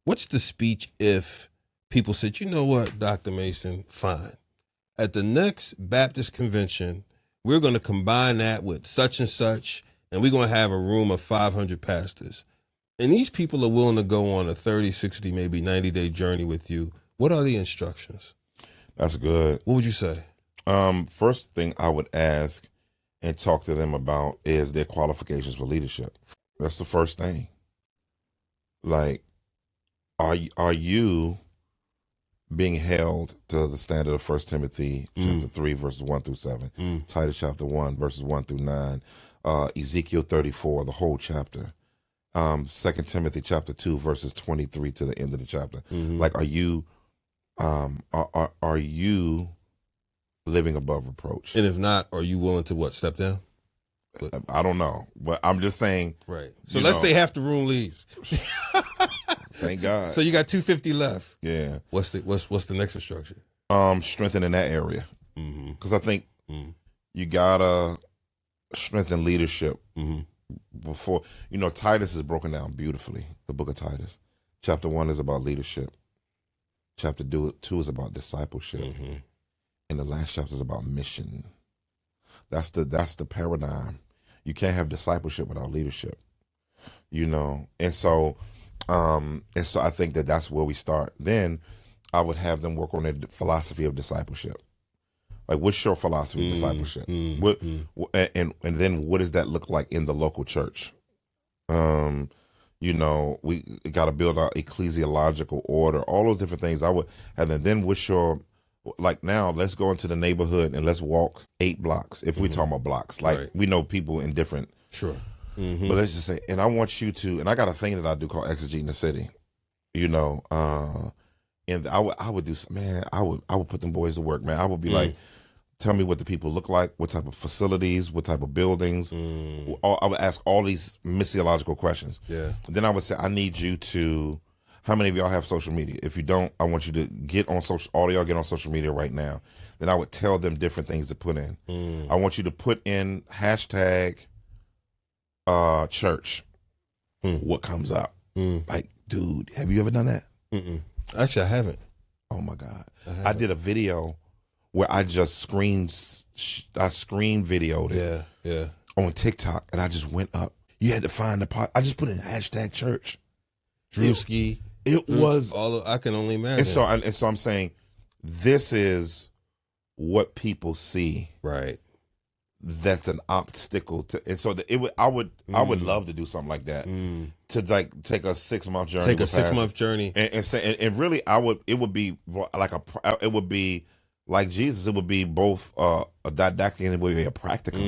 What's the speech if people said, you know what, Dr. Mason, fine. At the next Baptist convention, we're going to combine that with such and such, and we're going to have a room of 500 pastors. And these people are willing to go on a 30, 60, maybe 90-day journey with you. What are the instructions? That's good. What would you say? First thing I would ask and talk to them about is their qualifications for leadership. That's the first thing. Like, are you being held to the standard of 1 Timothy chapter 3, verses 1 through 7, Titus chapter 1, verses 1 through 9, Ezekiel 34, the whole chapter, 2 Timothy chapter 2, verses 23 to the end of the chapter. Like, are you living above reproach? And if not, are you willing to what, step down? I don't know, but I'm just saying. Right. So let's say half the room leaves. Thank God. So you got 250 left. Yeah. What's the next instruction? Strengthen in that area, because I think you gotta strengthen leadership before. Titus is broken down beautifully. The book of Titus, chapter 1 is about leadership. Chapter 2 is about discipleship, and the last chapter is about mission. That's the paradigm. You can't have discipleship without leadership, and so I think that's where we start. Then I would have them work on their philosophy of discipleship. Like, what's your philosophy of discipleship? And then what does that look like in the local church? We got to build our ecclesiological order, all those different things. I would have them. Then what's your, like, now let's go into the neighborhood and let's walk 8 blocks. If we're talking about blocks, like, we know people in different. Sure. But let's just say, and I want you to, and I got a thing that I do called Exegeting the City, and I would do, man, I would put them boys to work, man. I would be like, tell me what the people look like, what type of facilities, what type of buildings. I would ask all these missiological questions. Yeah. Then I would say, I need you to, how many of y'all have social media? If you don't, I want you to get on social, all of y'all get on social media right now. Then I would tell them different things to put in. I want you to put in hashtag church. What comes up? Like, dude, have you ever done that? Actually, I haven't. Oh my God. I did a video where I just screen videoed it on TikTok, and I just went up. You had to find the pot. I just put in hashtag church. Drewski. It was I can only imagine. And so I'm saying, this is what people see. Right. That's an obstacle to, and so I would love to do something like that, to like take a 6-month journey. Take a 6-month journey, and say, and really, it would be like it would be like Jesus. It would be both a didactic and it would be a practical.